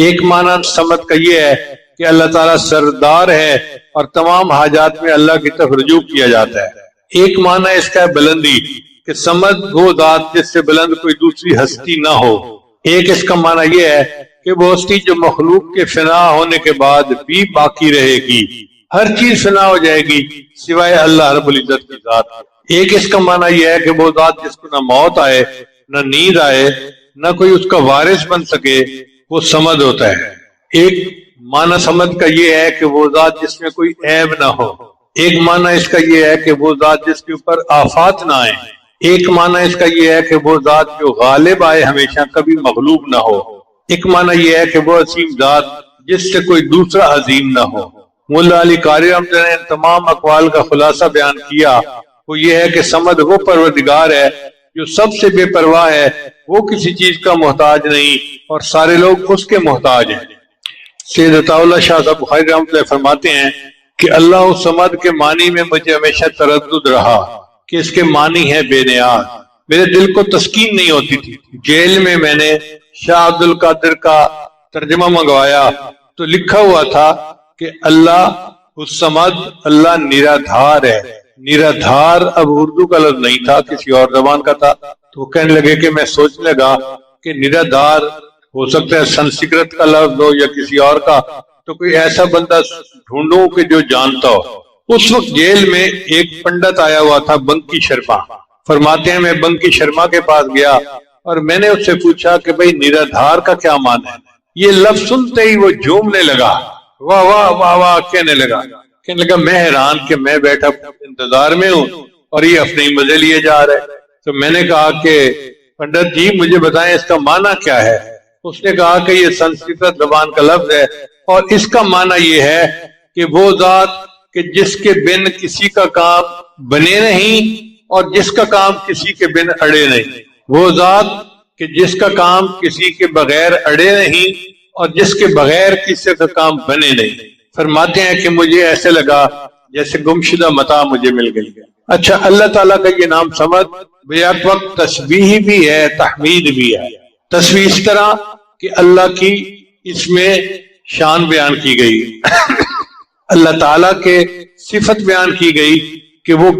ایک معنی صمد کا یہ ہے کہ اللہ تعالیٰ سردار ہے اور تمام حاجات میں اللہ کی طرف رجوع کیا جاتا ہے۔ ایک معنی اس کا ہے بلندی، کہ سمد وہ ذات جس سے بلند کوئی دوسری ہستی نہ ہو۔ ایک اس کا معنی یہ ہے کہ وہ ہستی جو مخلوق کے فنا ہونے کے بعد بھی باقی رہے گی، ہر چیز فنا ہو جائے گی سوائے اللہ رب العزت کی ذات۔ ایک اس کا معنی یہ ہے کہ وہ ذات جس کو نہ موت آئے، نہ نیند آئے، نہ کوئی اس کا وارث بن سکے، وہ سمد ہوتا ہے۔ ایک معنی سمد کا یہ ہے کہ وہ ذات جس میں کوئی عیب نہ ہو۔ ایک معنی اس کا یہ ہے کہ وہ ذات جس کے اوپر آفات نہ آئے۔ ایک معنی اس کا یہ ہے کہ وہ ذات جو غالب آئے ہمیشہ، کبھی مغلوب نہ ہو۔ ایک معنی یہ ہے کہ وہ عظیم ذات جس سے کوئی دوسرا عظیم نہ ہو۔ مولا علی قاری رحمۃ اللہ نے تمام اقوال کا خلاصہ بیان کیا، وہ یہ ہے کہ سمد وہ پروردگار ہے جو سب سے بے پرواہ ہے، وہ کسی چیز کا محتاج نہیں اور سارے لوگ اس کے محتاج ہیں۔ سید عطا اللہ شاہ صاحب بخاری رحمۃ اللہ فرماتے ہیں کہ اللہ الصمد کے معنی میں مجھے ہمیشہ تردد رہا کہ اس کے معنی ہے بے نیاز۔ میرے دل کو تسکین نہیں ہوتی تھی۔ جیل میں میں نے شاہ عبد القادر کا ترجمہ منگوایا تو لکھا ہوا تھا کہ اللہ الصمد، اللہ نرادھار ہے۔ نرادھار اب اردو کا لفظ نہیں تھا، کسی اور زبان کا تھا، تو وہ کہنے لگے کہ میں سوچنے لگا کہ نرادھار ہو سکتا ہے سنسکرت کا لفظ ہو یا کسی اور کا، تو کوئی ایسا بندہ ڈھونڈوں کہ جو جانتا ہو۔ اس وقت جیل میں ایک پنڈت آیا ہوا تھا، بنکی شرما۔ فرماتے ہیں میں بنکی شرما کے پاس گیا اور میں نے اس سے پوچھا کہ بھئی نرادھار کا کیا معنی ہے؟ یہ لفظ سنتے ہی وہ جھومنے لگا، واہ واہ واہ واہ کہنے لگا میں حیران کہ میں بیٹھا انتظار میں ہوں اور یہ اپنے مزے لیے جا رہے۔ تو میں نے کہا کہ پنڈت جی مجھے بتائیں اس کا معنی کیا ہے؟ اس نے کہا کہ یہ سنسکرت زبان کا لفظ ہے اور اس کا معنی یہ ہے کہ وہ ذات کہ جس کے بن کسی کا کام بنے نہیں اور جس کا کام کسی کے بن اڑے نہیں، وہ ذات کہ جس کا کام کسی کے بغیر اڑے نہیں اور جس کے بغیر کسی کا کام بنے نہیں۔ فرماتے ہیں کہ مجھے ایسے لگا جیسے گمشدہ متاع مجھے مل گئی۔ اچھا، اللہ تعالیٰ کا یہ نام سمد بیک وقت تسبیح بھی ہے، تحمید بھی ہے۔ تسبیح اس طرح کہ اللہ کی اس میں شان بیان کی گئی، اللہ تعالیٰ کے صفت بیان کی گئی کہ وہ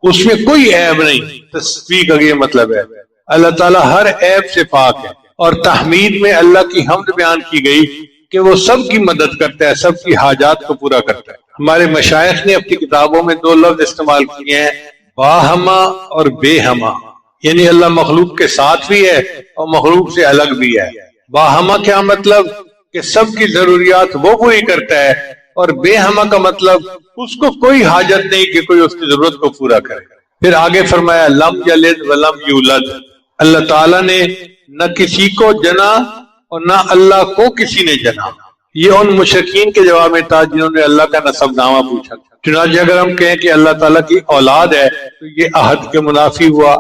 اس میں کوئی عیب نہیں. تسبیح کا یہ مطلب ہے اللہ تعالیٰ ہر عیب سے پاک ہے. اور تحمید میں اللہ کی حمد بیان کی گئی کہ وہ سب کی مدد کرتا ہے، سب کی حاجات کو پورا کرتا ہے. ہمارے مشائخ نے اپنی کتابوں میں دو لفظ استعمال کیے ہیں، باہما اور بے ہما. یعنی اللہ مخلوق کے ساتھ بھی ہے اور مخلوق سے الگ بھی ہے. باہما کیا مطلب کہ سب کی ضروریات وہ پوری کرتا ہے، اور بے ہما کا مطلب اس کو کوئی حاجت نہیں کہ کوئی اس کی ضرورت کو پورا کرے. پھر آگے فرمایا لم یلد ولم یولد. اللہ تعالیٰ نے نہ کسی کو جنا اور نہ اللہ کو کسی نے جنا. یہ ان مشرکین کے جواب میں تھا جنہوں نے اللہ کا نسب نامہ پوچھا. چنانچہ اگر ہم کہیں کہ اللہ تعالیٰ کی اولاد ہے تو یہ عہد کے منافی ہوا.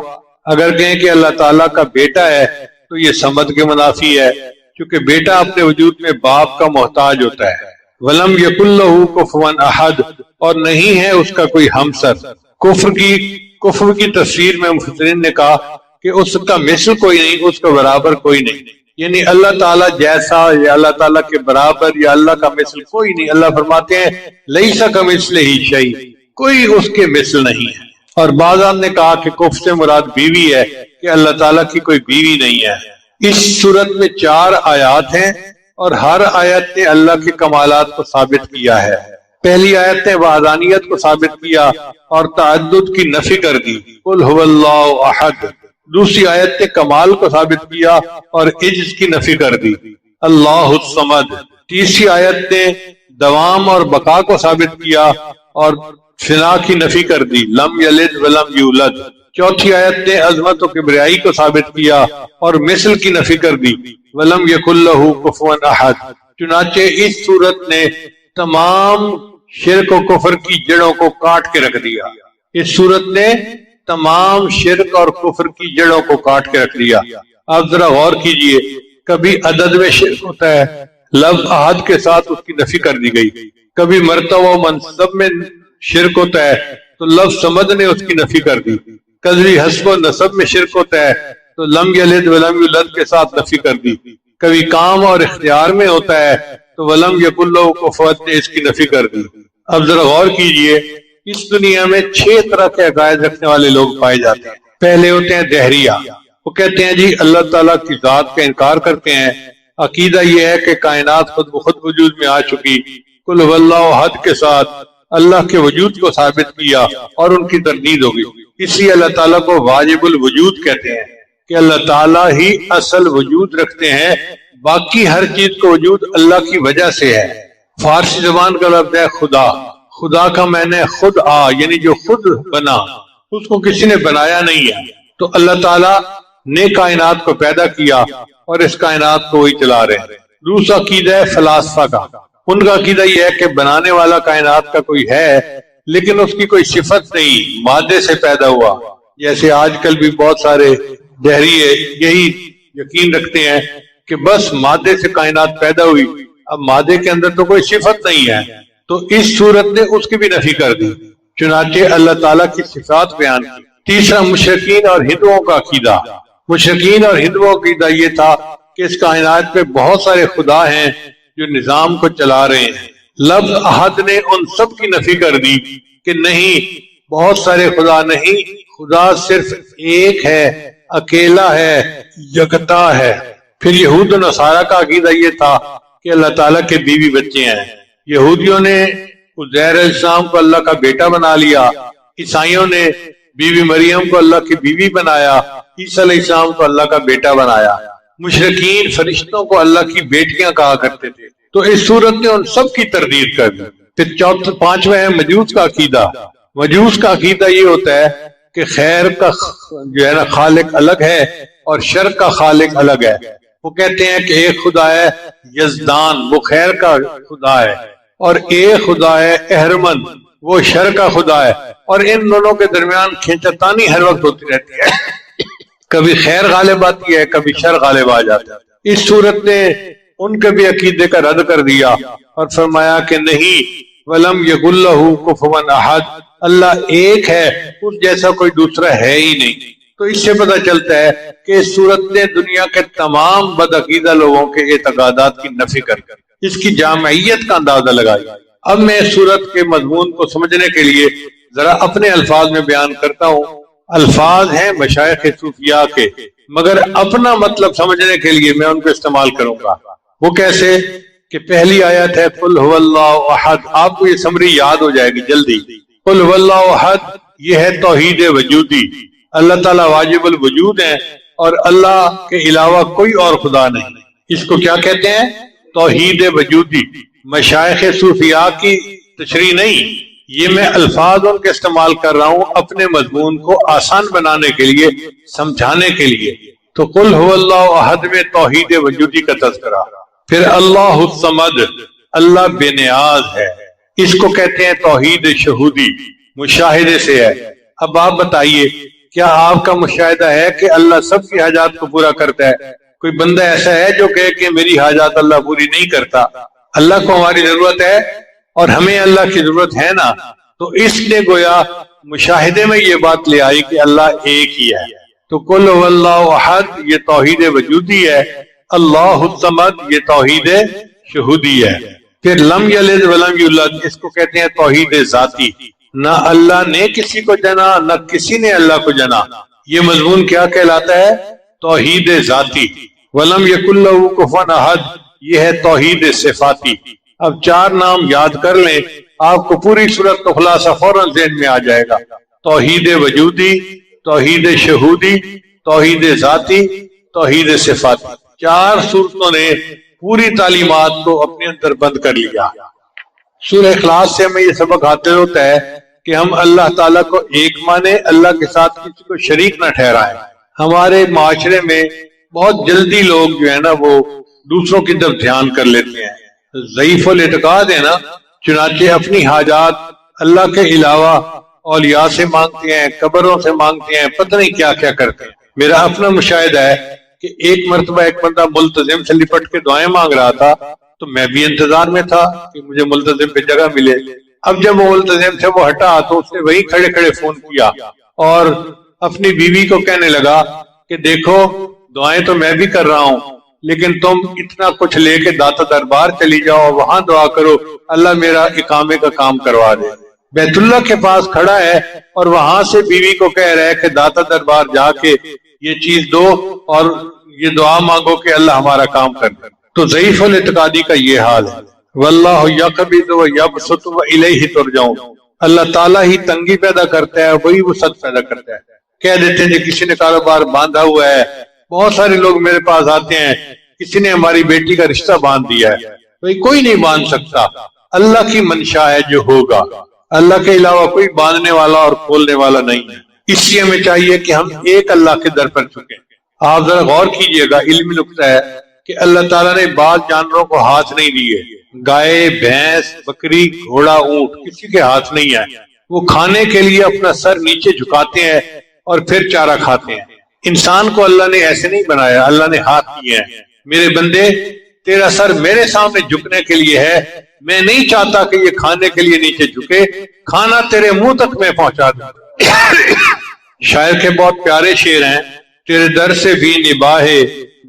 اگر کہیں کہ اللہ تعالیٰ کا بیٹا ہے تو یہ صمد کے منافی ہے، کیونکہ بیٹا اپنے وجود میں باپ کا محتاج ہوتا ہے. ولم یکن لہ کفوا احد، اور نہیں ہے اس کا کوئی ہمسر. کفر کی تفسیر میں مفسرین نے کہا کہ اس کا مثل کوئی نہیں، اس کا برابر کوئی نہیں. یعنی اللہ تعالیٰ جیسا یا اللہ تعالیٰ کے برابر یا اللہ کا مثل کوئی نہیں. اللہ فرماتے ہیں لیس کمثلہ شیء، کوئی اس کے مثل نہیں ہے. اور بعضان نے کہا کہ کفر سے مراد بیوی ہے، کہ اللہ تعالیٰ کی کوئی بیوی نہیں ہے. اس صورت میں 4 آیات ہیں اور ہر آیت نے اللہ کے کمالات کو ثابت کیا ہے. پہلی آیت نے وحدانیت کو ثابت کیا اور تعدد کی نفی کر دی، قل هو اللہ احد. دوسری آیت نے کمال کو ثابت کیا اور عجز کی نفی کر دی، اللہ الصمد. تیسری آیت نے دوام اور بقا کو ثابت کیا اور فنا کی نفی کر دی، لم یلد ولم یولد. چوتھی آیت نے عظمت و کبریائی کو ثابت کیا اور مثل کی نفی کر دی، ولم یکن لہ کفوا احد. چنانچہ اس صورت نے تمام شرک و کفر کی جڑوں کو کاٹ کے رکھ دیا. اس صورت نے تمام شرک اور کفر کی جڑوں کو کاٹ کے رکھ دیا. آپ ذرا غور کیجئے، کبھی عدد میں شرک ہوتا ہے، لفظ احد کے ساتھ اس کی نفی کر دی گئی. کبھی مرتبہ و منصب میں شرک ہوتا ہے تو لفظ صمد نے اس کی نفی کر دی. کبھی حسب و نسب میں شرک ہوتا ہے تو لم یلد ولم یولد کے ساتھ نفی کر دی. کبھی کام اور اختیار میں ہوتا ہے تو ولم یکن لہ کفوا نے اس کی نفی کر دی. اب ذرا غور کیجئے، اس دنیا میں 6 طرح کے عقائد رکھنے والے لوگ پائے جاتے ہیں. پہلے ہوتے ہیں دہریہ، وہ کہتے ہیں جی اللہ تعالیٰ کی ذات کا انکار کرتے ہیں. عقیدہ یہ ہے کہ کائنات خود بخود وجود میں آ چکی. قل هو اللہ احد کے ساتھ اللہ کے وجود کو ثابت کیا اور ان کی تردید ہوگی. اس لیے اللہ تعالیٰ کو واجب الوجود کہتے ہیں کہ اللہ تعالیٰ ہی اصل وجود رکھتے ہیں، باقی ہر چیز کو وجود اللہ کی وجہ سے ہے. فارسی زبان کا لفظ ہے خدا. خدا کا معنی خود یعنی جو خود بنا، اس کو کسی نے بنایا نہیں ہے. تو اللہ تعالیٰ نے کائنات کو پیدا کیا اور اس کائنات کو وہی چلا رہے ہیں. دوسرا عقیدہ ہے فلاسفہ کا. ان کا عقیدہ یہ ہے کہ بنانے والا کائنات کا کوئی ہے لیکن اس کی کوئی صفت نہیں، مادے سے پیدا ہوا. جیسے آج کل بھی بہت سارے دہری یہی یقین رکھتے ہیں کہ بس مادے سے کائنات پیدا ہوئی، اب مادے کے اندر تو کوئی صفت نہیں ہے. تو اس صورت نے اس کی بھی نفی کر دی. چنانچہ اللہ تعالیٰ کی صفات بیان کی. تیسرا مشرکین اور ہندوؤں کا عقیدہ. مشرکین اور ہندوؤں کا عقیدہ یہ تھا کہ اس کائنات میں بہت سارے خدا ہیں جو نظام کو چلا رہے ہیں. لفظ احد نے ان سب کی نفی کر دی کہ نہیں، بہت سارے خدا نہیں، خدا صرف ایک ہے، اکیلا ہے، یکتا ہے. پھر یہود و نصارہ کا عقیدہ یہ تھا کہ اللہ تعالیٰ کے بیوی بچے ہیں. یہودیوں نے عزیر علیہ السلام کو اللہ کا بیٹا بنا لیا، عیسائیوں نے بی بی مریم کو اللہ کی بیوی بنایا، عیسیٰ علیہ السلام کو اللہ کا بیٹا بنایا. مشرکین فرشتوں کو اللہ کی بیٹیاں کہا کرتے تھے. تو اس صورت نے ان سب کی تردید کر دی. پھر پانچواں ہے مجوس کا عقیدہ. مجوس کا عقیدہ یہ ہوتا ہے کہ خیر کا جو ہے نا خالق الگ ہے اور شر کا خالق الگ ہے. وہ کہتے ہیں کہ ایک خدا ہے یزدان، وہ خیر کا خدا ہے، اور ایک خدا ہے اہرمن، وہ شر کا خدا ہے. اور ان دونوں کے درمیان کھینچتانی ہر وقت ہوتی رہتی ہے، کبھی خیر غالب آتی ہے، کبھی شر غالب آ جاتا ہے. اس صورت نے ان کے بھی عقیدے کا رد کر دیا اور فرمایا کہ نہیں، ولم یکن لہ کفوا احد، اللہ ایک ہے، اس جیسا کوئی دوسرا ہے ہی نہیں. تو اس سے پتہ چلتا ہے کہ اس صورت نے دنیا کے تمام بدعقیدہ لوگوں کے اعتقادات کی نفی کر اس کی جامعیت کا اندازہ لگایا. اب میں اس صورت کے مضمون کو سمجھنے کے لیے ذرا اپنے الفاظ میں بیان کرتا ہوں. الفاظ ہیں مشائخ صوفیاء کے، مگر اپنا مطلب سمجھنے کے لیے میں ان کو استعمال کروں گا. وہ کیسے کہ پہلی آیت ہے قل هو اللہ احد. آپ کو یہ سمری یاد ہو جائے گی جلدی. قل هو اللہ احد یہ ہے توحید وجودی. اللہ تعالیٰ واجب الوجود ہیں اور اللہ کے علاوہ کوئی اور خدا نہیں. اس کو کیا کہتے ہیں؟ توحید وجودی. مشائخ صوفیاء کی تشریح نہیں، یہ میں الفاظ ان کے استعمال کر رہا ہوں اپنے مضمون کو آسان بنانے کے لیے، سمجھانے کے لیے. تو قل هو اللہ احد میں توحید وجودی کا تذکرہ. پھر اللہ الصمد، اللہ بے نیاز ہے، اس کو کہتے ہیں توحید شہودی، مشاہدے سے ہے. اب آپ بتائیے کیا آپ کا مشاہدہ ہے کہ اللہ سب کی حاجات کو پورا کرتا ہے؟ کوئی بندہ ایسا ہے جو کہے کہ میری حاجات اللہ پوری نہیں کرتا؟ اللہ کو ہماری ضرورت ہے اور ہمیں اللہ کی ضرورت ہے نا. تو اس نے گویا مشاہدے میں یہ بات لے آئی کہ اللہ ایک ہی ہے. تو قل هو اللہ احد یہ توحید وجودی ہے، اللہ الصمد یہ توحید شہودی ہے. پھر لم یلد ولم یولد اس کو کہتے ہیں توحید ذاتی. نہ اللہ نے کسی کو جنا نہ کسی نے اللہ کو جنا. یہ مضمون کیا کہلاتا ہے؟ توحید ذاتی. ولم یکن لہ کفوا احد یہ ہے توحید صفاتی. اب چار نام یاد کر لیں، آپ کو پوری صورت کا خلاصہ فوراً ذہن میں آ جائے گا. توحید وجودی، توحید شہودی، توحید ذاتی، توحید صفاتی. چار صورتوں نے پوری تعلیمات کو اپنے اندر بند کر لیا. سورہ اخلاص سے ہمیں یہ سبق حاصل ہوتا ہے کہ ہم اللہ تعالیٰ کو ایک مانے، اللہ کے ساتھ کسی کو شریک نہ ٹھہرائیں. ہمارے معاشرے میں بہت جلدی لوگ جو ہے نا وہ دوسروں کی طرف دھیان کر لیتے ہیں، ضعیف الاعتقاد ہے نا، چنانچہ اپنی حاجات اللہ کے علاوہ اولیاء سے مانگتے ہیں، قبروں سے مانگتے ہیں، پتہ نہیں کیا کیا کرتے ہیں. میرا اپنا مشاہدہ ہے کہ ایک مرتبہ ایک بندہ ملتزم سے لپٹ کے دعائیں مانگ رہا تھا تو میں بھی انتظار میں تھا کہ مجھے ملتزم پہ جگہ ملے. اب جب وہ ملتزم سے وہ ہٹا تو اس نے وہی کھڑے کھڑے فون کیا اور اپنی بیوی کو کہنے لگا کہ دیکھو دعائیں تو میں بھی کر رہا ہوں لیکن تم اتنا کچھ لے کے داتا دربار چلی جاؤ، وہاں دعا کرو اللہ میرا اقامے کا کام کروا دے. بیت اللہ کے پاس کھڑا ہے اور وہاں سے بیوی کو کہہ رہا ہے کہ داتا دربار جا کے یہ چیز دو اور یہ دعا مانگو کہ اللہ ہمارا کام کر دے. تو ضعیف الاعتقادی کا یہ حال ہے. واللہ یقبض ویبسط والیہ ترجعون. اللہ تعالیٰ ہی تنگی پیدا کرتا ہے، وہی وسعت پیدا کرتا ہے. کہہ دیتے ہیں جی کسی نے کاروبار باندھا ہوا ہے، بہت سارے لوگ میرے پاس آتے ہیں کسی نے ہماری بیٹی کا رشتہ باندھ دیا ہے. بھئی کوئی نہیں باندھ سکتا، اللہ کی منشا ہے جو ہوگا. اللہ کے علاوہ کوئی باندھنے والا اور کھولنے والا نہیں ہے. اس لیے ہمیں چاہیے کہ ہم ایک اللہ کے در پر چکیں. آپ ذرا غور کیجئے گا، علمی نقطہ ہے کہ اللہ تعالیٰ نے بعض جانوروں کو ہاتھ نہیں دیے. گائے، بھینس، بکری، گھوڑا، اونٹ کسی کے ہاتھ نہیں ہے. وہ کھانے کے لیے اپنا سر نیچے جھکاتے ہیں اور پھر چارہ کھاتے ہیں. انسان کو اللہ نے ایسے نہیں بنایا، اللہ نے ہاتھ دیے ہیں. میرے بندے تیرا سر میرے سامنے جھکنے کے لیے ہے، میں نہیں چاہتا کہ یہ کھانے کے لیے نیچے جھکے، کھانا تیرے منہ تک میں پہنچا دوں. شاعر کے بہت پیارے شعر ہیں. تیرے در سے بھی نباہے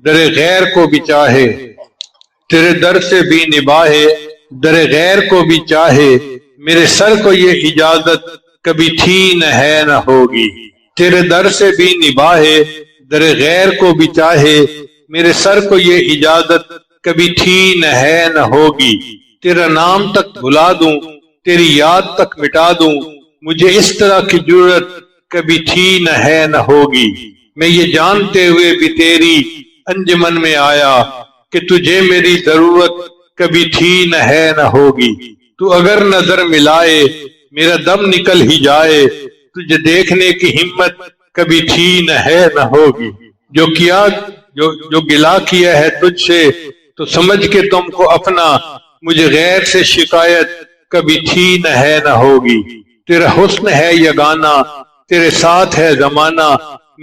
در غیر کو بھی چاہے، تیرے در سے بھی نباہے در غیر کو بھی چاہے، میرے سر کو یہ اجازت کبھی تھی نہ ہے نہ ہوگی. تیرے در سے بھی نباہے در غیر کو بھی چاہے، میرے سر کو یہ اجازت کبھی تھی نہ ہے نہ ہوگی. تیرا نام تک بھلا دوں، تیری یاد تک مٹا دوں، مجھے اس طرح کی ضرورت کبھی تھی نہ ہے نہ ہوگی. میں یہ جانتے ہوئے بھی تیری انجمن میں آیا کہ تجھے میری ضرورت کبھی تھی نہ ہے نہ ہوگی. تو اگر نظر ملائے میرا دم نکل ہی جائے، تجھے دیکھنے کی ہمت کبھی تھی نہ ہے نہ ہوگی. جو گلا کیا ہے تجھ سے تو سمجھ کے تم کو اپنا، مجھے غیر سے شکایت کبھی تھی نہ ہے نہ ہوگی. تیرا حسن ہے یگانہ، تیرے ساتھ ہے زمانہ،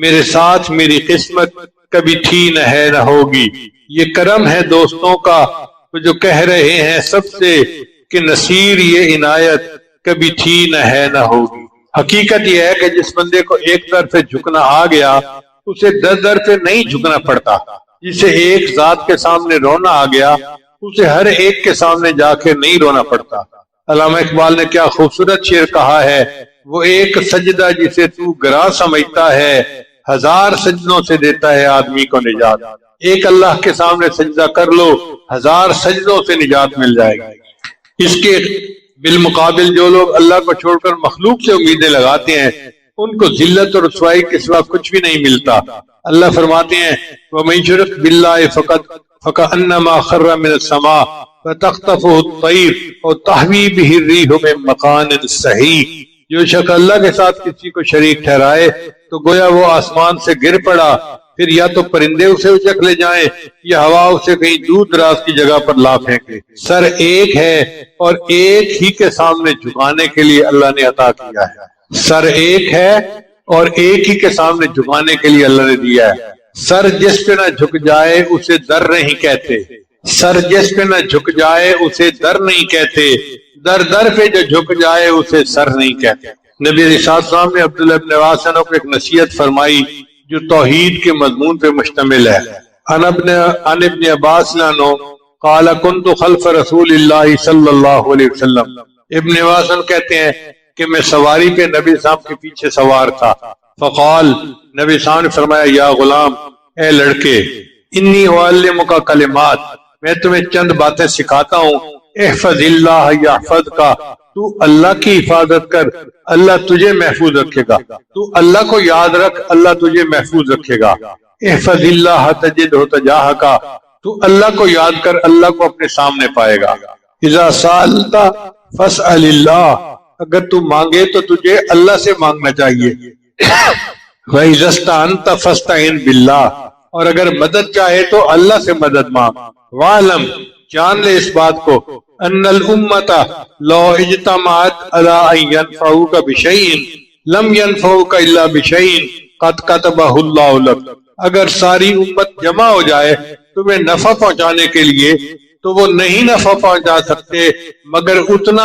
میرے ساتھ میری قسمت کبھی تھی نہ ہے نہ ہوگی. یہ کرم ہے دوستوں کا جو کہہ رہے ہیں سب سے کہ نصیر یہ عنایت کبھی تھی نہ ہے نہ ہوگی. حقیقت یہ ہے کہ جس بندے کو ایک طرف سے جھکنا آ گیا اسے 10 طرف سے نہیں جھکنا پڑتا. جسے ایک ذات کے سامنے رونا آ گیا اسے ہر ایک کے سامنے جا کے نہیں رونا پڑتا. علامہ اقبال نے کیا خوبصورت شعر کہا ہے، وہ ایک سجدہ جسے تو گراں سمجھتا ہے 1000 سجدوں سے دیتا ہے آدمی کو نجات۔ ایک اللہ کے سامنے سجدہ کر لو، 1000 سجدوں سے نجات مل جائے گی۔ اس کے بالمقابل جو لوگ اللہ کو چھوڑ کر مخلوق سے امیدیں لگاتے ہیں ان کو ذلت اور رسوائی کے سوا کچھ بھی نہیں ملتا۔ اللہ فرماتے ہیں وَمَن يُشْرِكْ بِاللَّهِ فَكَأَنَّمَا خَرَّ مِنَ السَّمَاءِ فَتَخْطَفُهُ الطَّيْرُ أَوْ تَهْوِي بِهِ الرِّيحُ مِن مَّكَانٍ سَحِيقٍ۔ جو شخص اللہ کے ساتھ کسی کو شریک ٹھہرائے تو گویا وہ آسمان سے گر پڑا، پھر یا تو پرندے اسے اچک لے جائیں یا ہوا اسے کہیں دور دراز کی جگہ پر لا پھینکے۔ سر ایک ہے اور ایک ہی کے سامنے جھکانے کے لیے اللہ نے عطا کیا ہے۔ سر ایک ہے اور ایک ہی کے سامنے جھکانے کے لیے اللہ نے دیا ہے۔ سر جس پہ نہ جھک جائے اسے در نہیں کہتے، سر جس پہ نہ جھک جائے اسے در نہیں کہتے، در در پہ جو جھک جائے اسے سر نہیں کہتے۔ نبی علیہ السلام نے عبداللہ ابن عباس کو ایک نصیحت فرمائی جو توحید کے مضمون پہ مشتمل ہے۔ عن ابن عباس عنہ قال كنت خلف رسول اللہ صلی اللہ علیہ وسلم۔ ابن عباس کہتے ہیں کہ میں سواری پہ نبی صاحب کے پیچھے سوار تھا۔ فقال، نبی صاحب نے فرمایا یا غلام، اے لڑکے، انی اعلمک کلمات، میں تمہیں چند باتیں سکھاتا ہوں۔ احفظ اللہ یحفظک، تو اللہ کی حفاظت کر اللہ تجھے محفوظ رکھے گا۔ تو اللہ کو یاد رکھ اللہ تجھے محفوظ رکھے گا۔ احفظ اللہ تجدہ تجاہک، تو اللہ کو یاد کر اللہ کو اپنے سامنے پائے گا۔ اذا سألت فاسأل اللہ، اگر تو مانگے تو تجھے اللہ سے مانگنا چاہیے۔ وَإِذَا اسْتَعَنْتَ فَاسْتَعِنْ بِاللَّهِ، اور اگر مدد چاہے تو اللہ سے مدد مانگ۔ وَاعْلَمْ، جان لے اس بات کو، ان الامت لو اجتمعت علی ان ينفعوک بشیء لم ينفعوک الا بشیء قد کتبہ اللہ لک، اگر ساری امت جمع ہو جائے تمہیں نفع پہنچانے کے لیے تو وہ نہیں نفع پہنچا سکتے مگر اتنا